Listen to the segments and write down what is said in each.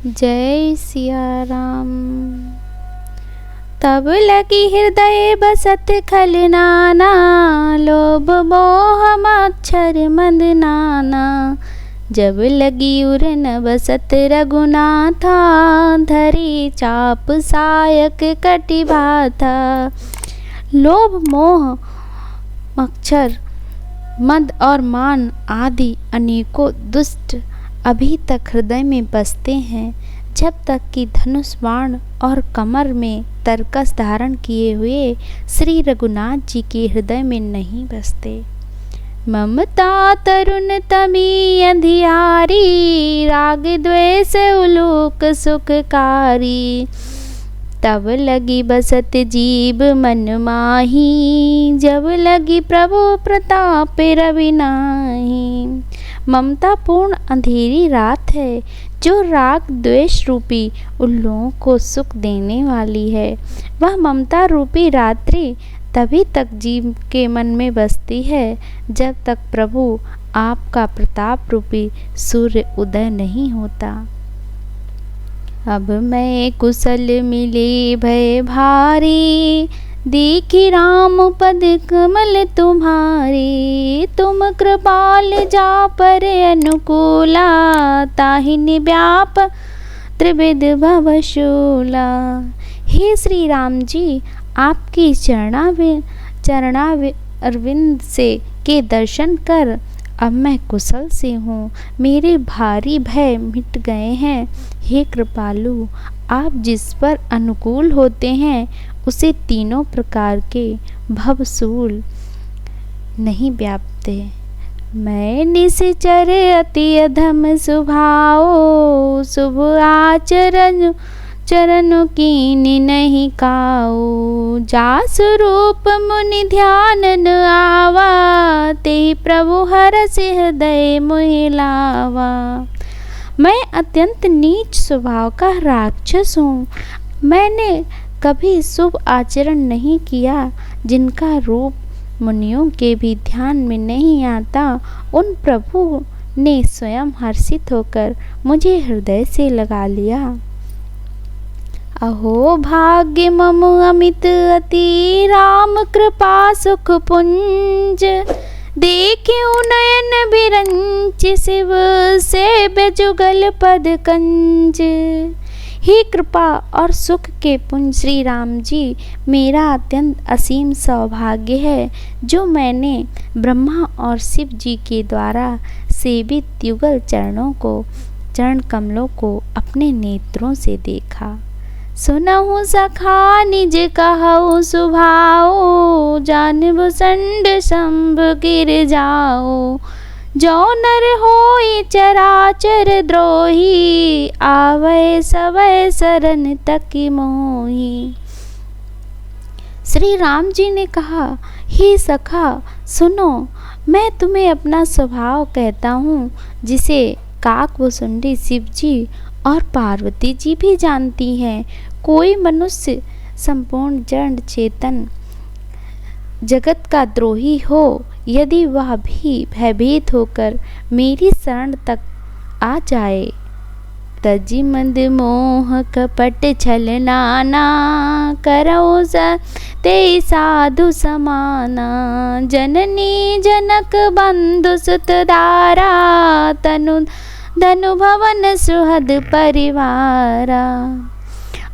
जय सिया राम। तब लगी हृदय बसत खल नाना, लोभ मोह मच्छर मद नाना। जब लगी उर न बसत रघुनाथा, धरी चाप सायक कटि भाथा। लोभ मोह मच्छर मद और मान आदि अनेकों दुष्ट अभी तक हृदय में बसते हैं, जब तक कि धनुष बाण और कमर में तरकस धारण किए हुए श्री रघुनाथ जी के हृदय में नहीं बसते। ममता तरुण तमी अंधियारी, राग द्वेष उलूक सुखकारी। तब लगी बसत जीव मन माही, जब लगी प्रभु प्रताप रवि नाही। ममता पूर्ण अंधेरी रात है, जो राग द्वेष रूपी उल्लुओं को सुख देने वाली है। वह ममता रूपी रात्रि तभी तक जीव के मन में बसती है, जब तक प्रभु आपका प्रताप रूपी सूर्य उदय नहीं होता। अब मैं कुशल मिले भय भारी, देखी राम पद कमल तुम्हारे। तुम कृपाल जा पर अनुकूला, ताहि व्याप त्रिविध भवशूला। हे श्री राम जी, आपकी चरणारविंद से के दर्शन कर अब मैं कुशल से हूँ, मेरे भारी भय मिट गए हैं। हे कृपालु, आप जिस पर अनुकूल होते हैं उसे तीनों प्रकार के भवशूल नहीं व्यापते। मैं निश्चर अति अधम स्वभाव, शुभ आचरण चरण कीनि नहीं काऊ। जासु रूप मुनि ध्यान न आवा, ते प्रभु हरष हृदय मोहि लावा। मैं अत्यंत नीच स्वभाव का राक्षस हूँ। मैंने कभी शुभ आचरण नहीं किया, जिनका रूप मुनियों के भी ध्यान में नहीं आता। उन प्रभु ने स्वयं हर्षित होकर मुझे हृदय से लगा लिया। अहो भाग्य मम अमित अति, राम कृपा सुख पुंज। देखियो नयन बिरंच, शिव से बेजुगल पद कंज। हे कृपा और सुख के पुंज श्री राम जी, मेरा अत्यंत असीम सौभाग्य है, जो मैंने ब्रह्मा और शिव जी के द्वारा सेवित युगल चरण कमलों को अपने नेत्रों से देखा। सुनहु सखा निज कहु सुभाओ, जानबु संड शंभ गिर जाओ। जो नर होई चराचर द्रोही, आवै सवै शरण तकी मोही। श्री राम जी ने कहा, हे सखा सुनो, मैं तुम्हें अपना स्वभाव कहता हूँ, जिसे काकभुसुंडी शिव जी और पार्वती जी भी जानती हैं। कोई मनुष्य संपूर्ण जड़ चेतन जगत का द्रोही हो, यदि वह भी भयभीत होकर मेरी शरण तक आ जाए। तजी मंद मोह कपट छल नाना, करौ ते साधु समाना। जननी जनक बंधु सुत दारा, तनु धनु भवन सुहद परिवारा।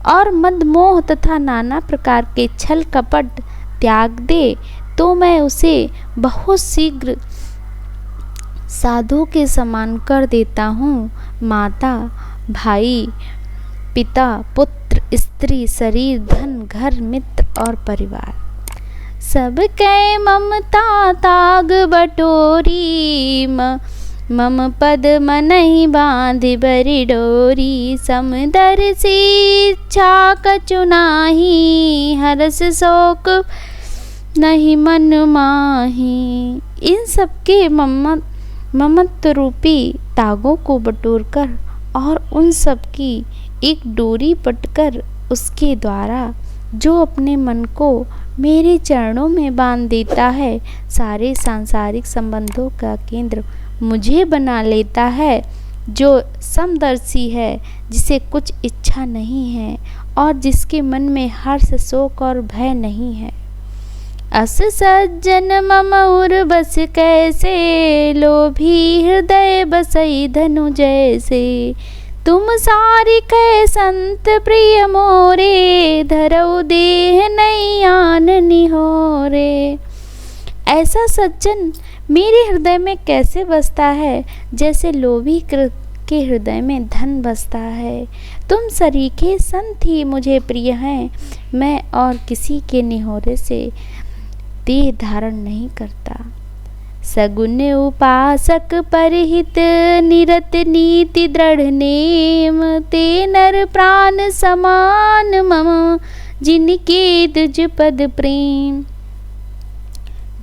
और मद मोह तथा नाना प्रकार के छल कपट त्याग दे, तो मैं उसे बहुत शीघ्र साधु के समान कर देता हूँ। माता, भाई, पिता, पुत्र, स्त्री, शरीर, धन, घर, मित्र और परिवार, सब कै ममता ताग बटोरी। मम पद मनहि बांधि बरि डोरी। समदर्शी इच्छा कछु नाही, हरस शोक नहीं मन माही। इन सबके ममत्व रूपी तागों को बटोरकर और उन सब की एक डोरी पटकर उसके द्वारा जो अपने मन को मेरे चरणों में बांध देता है, सारे सांसारिक संबंधों का केंद्र मुझे बना लेता है, जो समदर्शी है, जिसे कुछ इच्छा नहीं है और जिसके मन में हर्ष, शोक और भय नहीं है। अस सज्जन मम उर बस कैसे, लोभी हृदय बसई धनु जैसे। तुम सारी कै संत प्रिय मोरे, धरऊ देह नहीं आन निहोरे। ऐसा सज्जन मेरे हृदय में कैसे बसता है, जैसे लोभी के हृदय में धन बसता है। तुम सरीखे संत ही मुझे प्रिय हैं, मैं और किसी के निहोरे से देह धारण नहीं करता। सगुन उपासक परहित, निरत नीति दृढ़ नेम। ते नर प्राण समान मम, जिनके तुझ पद प्रेम।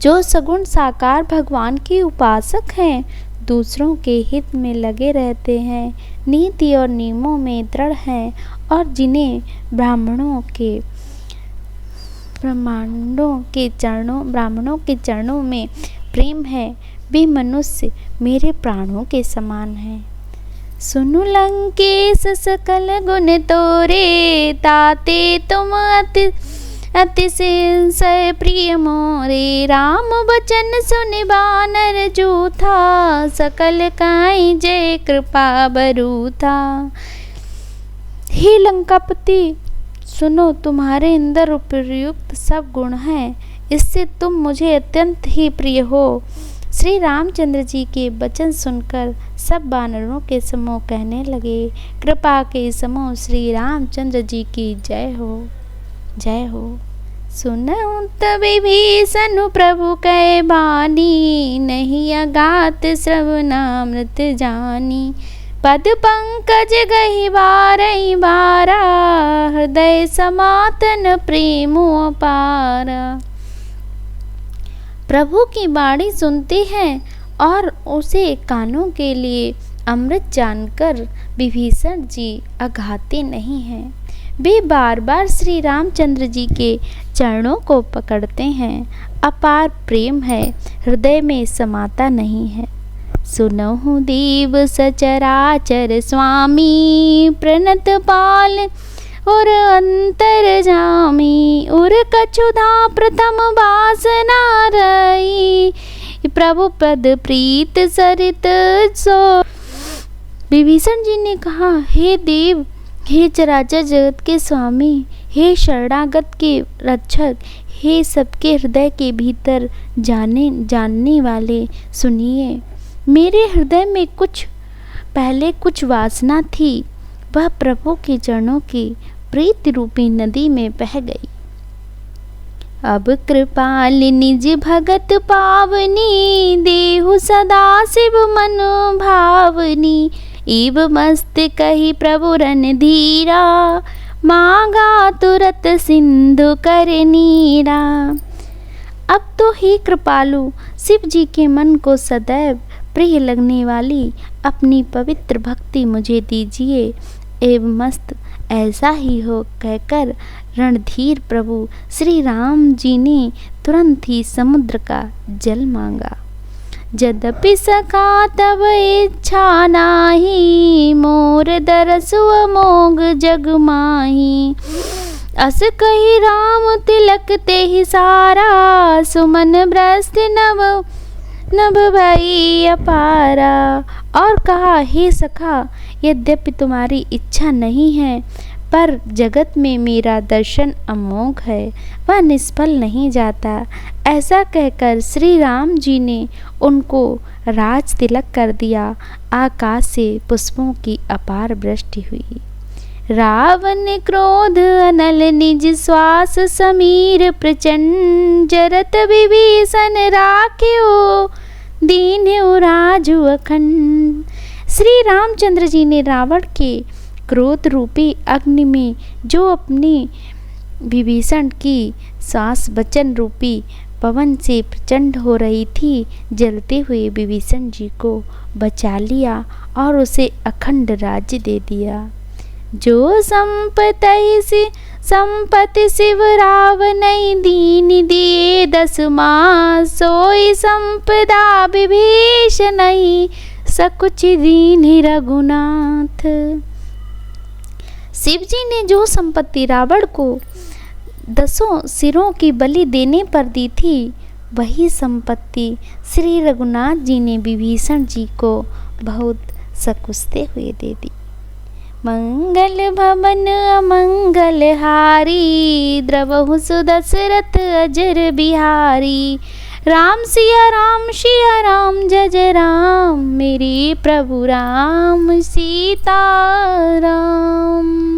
जो सगुण साकार भगवान के उपासक हैं, दूसरों के हित में लगे रहते हैं, नीति और नियमों में दृढ़ हैं और जिन्हें ब्राह्मणों के चरणों में प्रेम है, वे मनुष्य मेरे प्राणों के समान हैं। सुनु लंकेश सकल गुण तोरे, ताते तुम अतिशय प्रिय मोरे। राम बचन सुनि बानर जूथा, सकल काई जय कृपा बरूथा। हे लंकापति, सुनो, तुम्हारे अंदर उपयुक्त सब गुण हैं, इससे तुम मुझे अत्यंत ही प्रिय हो। श्री रामचंद्र जी के वचन सुनकर सब वानरों के समूह कहने लगे, कृपा के समूह श्री रामचंद्र जी की जय हो, जय हो। सुनऊं तब विभीषण प्रभु कै बानी, नहीं अगात श्रवणामृत जानी। पद पंकज गहि बारहि बारा, हृदय समातन प्रेम अपारा। प्रभु की बाणी सुनते हैं और उसे कानों के लिए अमृत जानकर विभीषण जी अघाते नहीं हैं। वे बार बार श्री रामचंद्र जी के चरणों को पकड़ते हैं। अपार प्रेम है, हृदय में समाता नहीं है। सुनहु देव सचराचर स्वामी, प्रणत पाल और अंतर जामी। और कछुधा प्रथम वासना रही, प्रभु पद प्रीत सरित सो। विभीषण जी ने कहा, हे देव, हे चराचर जगत के स्वामी, हे शरणागत के रक्षक, हे सबके हृदय के भीतर जानने वाले, सुनिए। मेरे हृदय में पहले कुछ वासना थी, वह प्रभु के चरणों की प्रीति रूपी नदी में बह गई। अब कृपाल निज भगत पावनी, देहु सदा शिव मन भावनी। इव मस्त कही प्रभु रणधीरा, मांगा तुरत सिंधु कर नीरा। अब तो हे कृपालु, शिव जी के मन को सदैव प्रिय लगने वाली अपनी पवित्र भक्ति मुझे दीजिए। एवं मस्त ऐसा ही हो कहकर रणधीर प्रभु श्री राम जी ने तुरंत ही समुद्र का जल मांगा। यद्यपि सखा तब इच्छा नाही, मोर दरसु अमोघ जग माही। अस कही राम तिलक ते ही सारा, सुमन ब्रस्त नभ भई अपारा। और कहा, हे सखा, यद्यपि तुम्हारी इच्छा नहीं है, पर जगत में मेरा दर्शन अमोघ है, वह निष्फल नहीं जाता। ऐसा कहकर श्री राम जी ने उनको राज तिलक कर दिया। आकाश से पुष्पों की अपार वृष्टि हुई। रावण क्रोध अनल निज श्वास, समीर प्रचंड जरत विभीषण राख्यो, दीन्हु राजु अखंड। श्री रामचंद्र जी ने रावण के क्रोध रूपी अग्नि में जो अपनी विभीषण की श्वास वचन रूपी पवन से प्रचंड हो रही थी, जलते हुए विभीषण जी को बचा लिया और उसे अखंड राज्य दे दिया। जो संपत्ति शिव रावण दीन दिए 10 मास, सोई संपदा विभीषण सकुच दीन्हि रघुनाथ। शिव जी ने जो संपत्ति रावण को 10 सिरों की बलि देने पर दी थी, वही संपत्ति श्री रघुनाथ जी ने विभीषण जी को बहुत सकुचते हुए दे दी। मंगल भवन अमंगल हारी, द्रवहु सुदशरथ अजर बिहारी। राम सिया राम जय जय राम, मेरे प्रभु राम सीता राम।